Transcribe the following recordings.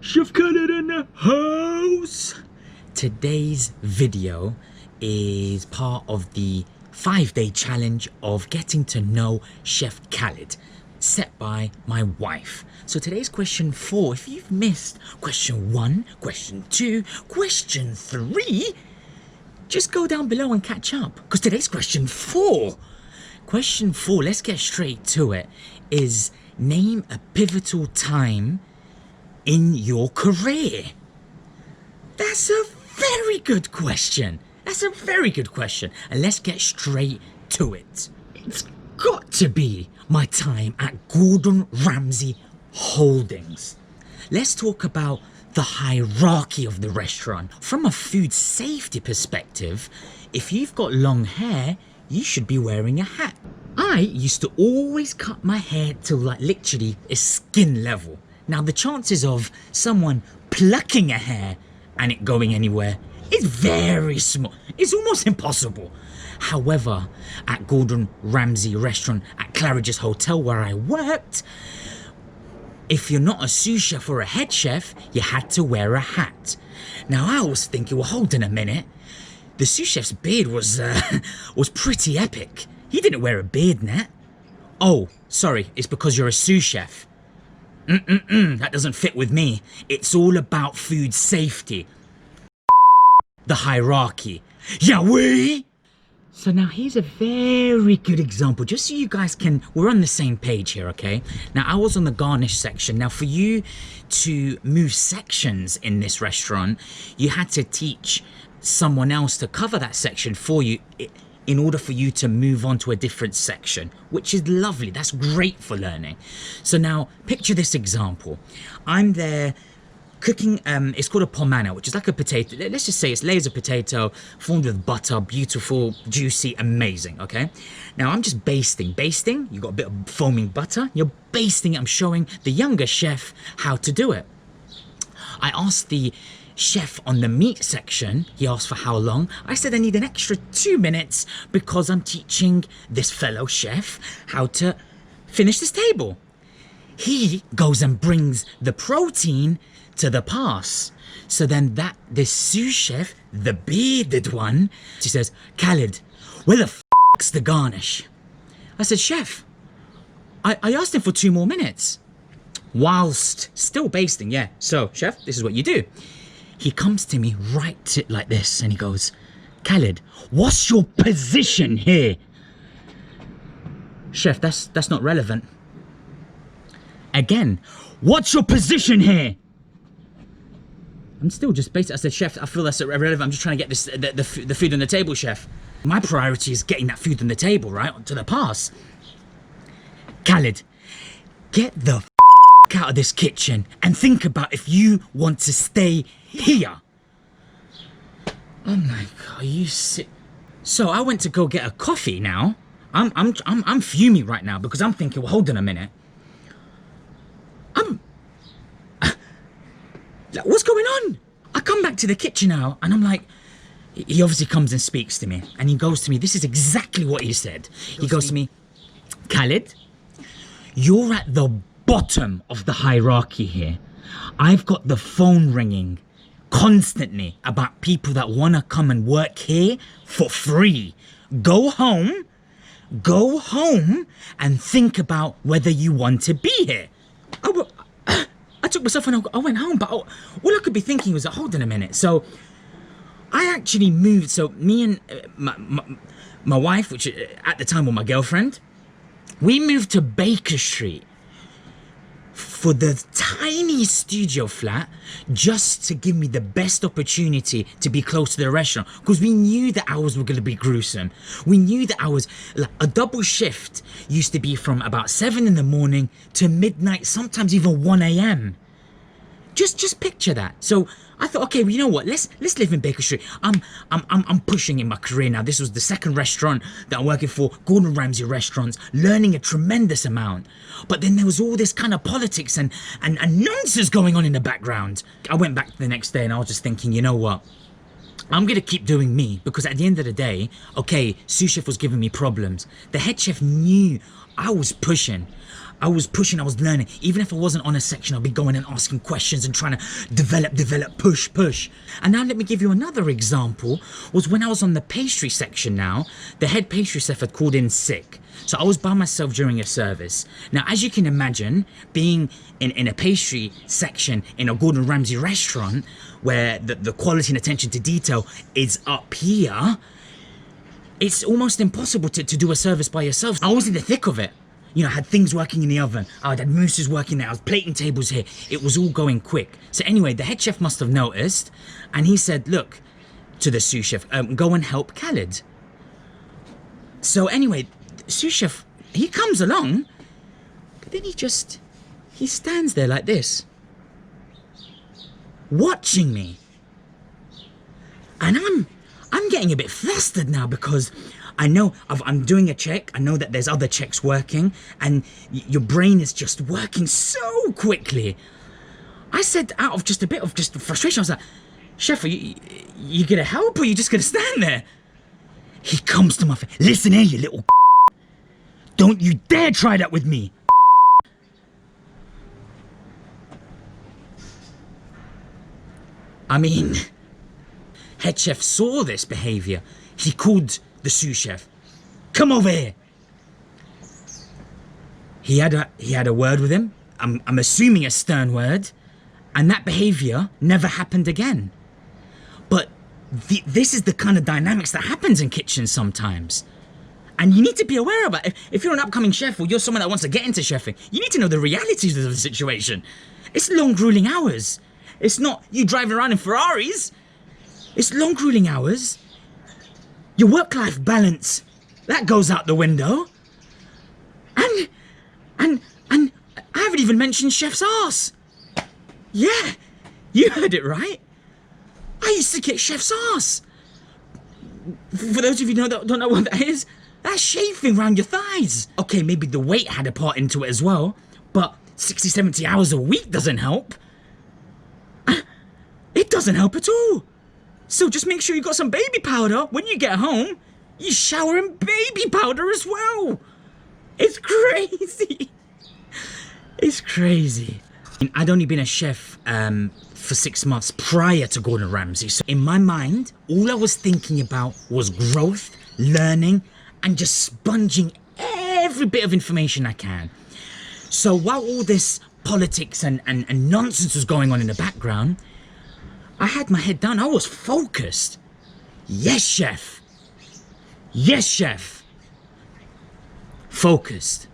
Chef Khalid in the house! Today's video is part of the 5-day challenge of getting to know Chef Khalid, set by my wife. So today's question 4, if you've missed question 1, question 2, question 3, just go down below and catch up, because today's question 4. Question 4, let's get straight to it, is name a pivotal time in your career. That's a very good question. That's a very good question. And let's get straight to it. It's got to be my time at Gordon Ramsay Holdings. Let's talk about the hierarchy of the restaurant. From a food safety perspective, if you've got long hair, you should be wearing a hat. I used to always cut my hair till like literally a skin level. Now the chances of someone plucking a hair and it going anywhere is very small. It's almost impossible. However, at Gordon Ramsay Restaurant at Claridge's hotel where I worked, if you're not a sous chef or a head chef, you had to wear a hat. Now I was thinking, well, hold on a minute. The sous chef's beard was pretty epic. He didn't wear a beard, Nat. Oh, sorry, it's because you're a sous chef. That doesn't fit with me. It's all about food safety. The hierarchy. Yaoui! So now here's a very good example, just so you guys we're on the same page here, okay? Now I was on the garnish section. Now for you to move sections in this restaurant, you had to teach someone else to cover that section for you in order for you to move on to a different section, which is lovely. That's great for learning. So now picture this example. I'm there cooking, it's called a pomano, which is like a potato. Let's just say it's layers of potato formed with butter, beautiful, juicy, amazing, okay? Now I'm just basting. You got a bit of foaming butter, you're basting it. I'm showing the younger chef how to do it. I asked the chef on the meat section, he asked for how long. I said I need an extra 2 minutes because I'm teaching this fellow chef how to finish this table. He goes and brings the protein to the pass. So then this sous chef, the bearded one, she says, Khalid, where the f***'s the garnish? I said, chef, I asked him for 2 more minutes. Whilst still basting, yeah. So, chef, this is what you do. He comes to me like this and he goes, Khalid, what's your position here? Chef, that's not relevant. Again, what's your position here? I'm still just basic. I said, chef, I feel that's irrelevant. I'm just trying to get the food on the table, chef. My priority is getting that food on the table, right? To the pass. Khalid, get the f*** out of this kitchen and think about if you want to stay here. I'm like, are you sick? So I went to go get a coffee now. I'm fuming right now because I'm thinking, well, hold on a minute. What's going on? I come back to the kitchen now and I'm like, he obviously comes and speaks to me and he goes to me, this is exactly what he said. He goes to me, Khalid, you're at the bottom of the hierarchy here. I've got the phone ringing constantly about people that want to come and work here for free. Go home and think about whether you want to be here. I took myself and I went home, but all I could be thinking was, hold on a minute. So I actually moved. So me and my wife, which at the time was my girlfriend, we moved to Baker Street for the tiny studio flat just to give me the best opportunity to be close to the restaurant, because we knew the hours were going to be gruesome. We knew the hours, like a double shift used to be from about 7 in the morning to midnight, sometimes even 1 a.m. Just picture that. So I thought, okay, well, you know what? Let's live in Baker Street. I'm pushing in my career now. This was the second restaurant that I'm working for, Gordon Ramsay Restaurants, learning a tremendous amount. But then there was all this kind of politics and nonsense going on in the background. I went back the next day and I was just thinking, you know what? I'm gonna keep doing me because at the end of the day, okay, sous chef was giving me problems. The head chef knew I was pushing. I was learning. Even if I wasn't on a section, I'd be going and asking questions and trying to develop, push. And now let me give you another example, was when I was on the pastry section now, the head pastry chef had called in sick. So I was by myself during a service. Now, as you can imagine, being in a pastry section in a Gordon Ramsay restaurant, where the quality and attention to detail is up here, it's almost impossible to do a service by yourself. I was in the thick of it. You know, I had things working in the oven. I had mousses working there. I was plating tables here. It was all going quick. So anyway, the head chef must have noticed, and he said, look, to the sous chef, go and help Khalid. So anyway, the sous chef, he comes along, but then he stands there like this, watching me. And I'm getting a bit flustered now because I know I'm doing a check. I know that there's other checks working, and your brain is just working so quickly. I said, out of just a bit of just frustration, I was like, chef, are you gonna help or are you just gonna stand there? He comes to my face. Listen here, you little don't you dare try that with me. I mean, head chef saw this behavior. He called the sous chef. Come over here. He had a word with him. I'm assuming a stern word, and that behavior never happened again. But this is the kind of dynamics that happens in kitchens sometimes. And you need to be aware of it. If you're an upcoming chef or you're someone that wants to get into chefing, you need to know the realities of the situation. It's long, grueling hours. It's not you driving around in Ferraris. It's long, grueling hours. Your work-life balance, that goes out the window. And I haven't even mentioned chef's arse. Yeah, you heard it right. I used to kick chef's arse. For those of you that don't know what that is, that's chafing around your thighs. Okay, maybe the weight had a part into it as well, but 60, 70 hours a week doesn't help. It doesn't help at all. So just make sure you got some baby powder when you get home. You shower in baby powder as well. It's crazy. It's crazy. I'd only been a chef for 6 months prior to Gordon Ramsay. So in my mind, all I was thinking about was growth, learning, and just sponging every bit of information I can. So while all this politics and nonsense was going on in the background, I had my head down. I was focused. Yes, chef. Yes, chef. Focused.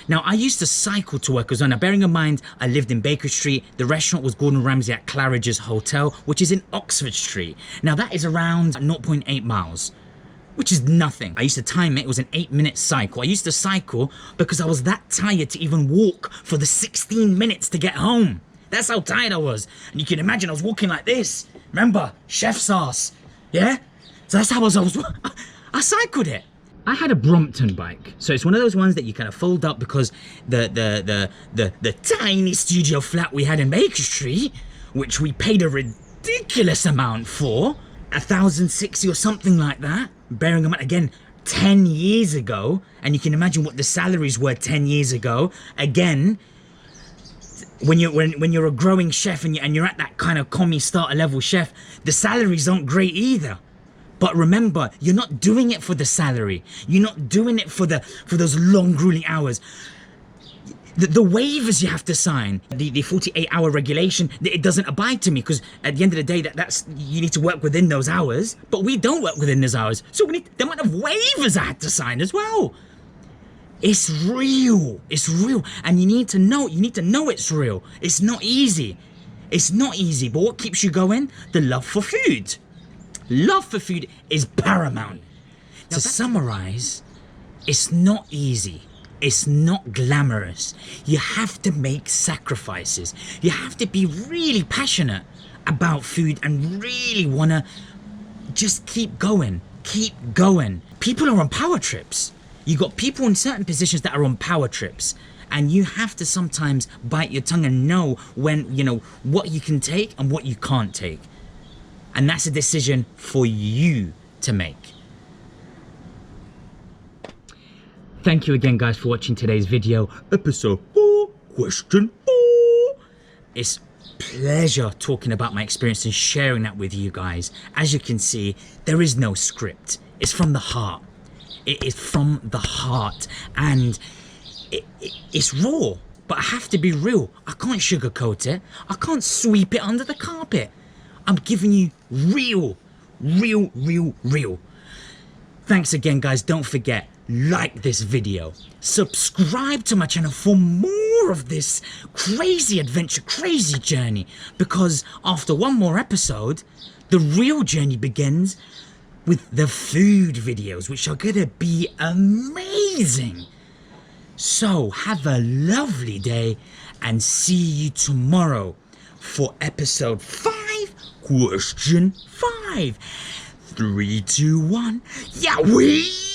Now, I used to cycle to work as well. Now, bearing in mind, I lived in Baker Street. The restaurant was Gordon Ramsay at Claridge's Hotel, which is in Oxford Street. Now, that is around 0.8 miles, which is nothing. I used to time it. It was an 8-minute cycle. I used to cycle because I was that tired to even walk for the 16 minutes to get home. That's how tired I was. And you can imagine I was walking like this. Remember, chef's arse. Yeah? So that's how I cycled it. I had a Brompton bike, so it's one of those ones that you kind of fold up because the tiny studio flat we had in Baker Street, which we paid a ridiculous amount for, 1,060 or something like that. Bearing in mind, again, 10 years ago, and you can imagine what the salaries were 10 years ago. Again, when you're a growing chef and you're at that kind of commie starter level chef, the salaries aren't great either. But remember, you're not doing it for the salary. You're not doing it for those long, grueling hours. The waivers you have to sign, the 48-hour regulation, it doesn't abide to me because at the end of the day, that's you need to work within those hours. But we don't work within those hours, so we need the amount of waivers I had to sign as well. It's real. It's real, and you need to know. You need to know it's real. It's not easy. It's not easy. But what keeps you going? The love for food. Love for food is paramount. To summarize, it's not easy. It's not glamorous. You have to make sacrifices. You have to be really passionate about food and really want to just keep going. Keep going. People are on power trips. You got people in certain positions that are on power trips. And you have to sometimes bite your tongue and know when, what you can take and what you can't take. And that's a decision for you to make. Thank you again, guys, for watching today's video, episode 4, question 4. It's pleasure talking about my experience and sharing that with you guys. As you can see, there is no script. It's from the heart. It is from the heart, and it's raw, but I have to be real. I can't sugarcoat it. I can't sweep it under the carpet. I'm giving you real. Thanks again, guys. Don't forget, like this video, subscribe to my channel for more of this crazy adventure, crazy journey, because after one more episode, the real journey begins with the food videos, which are gonna be amazing. So have a lovely day and see you tomorrow for episode 5, question 5. 3, 2, 1, yaoui!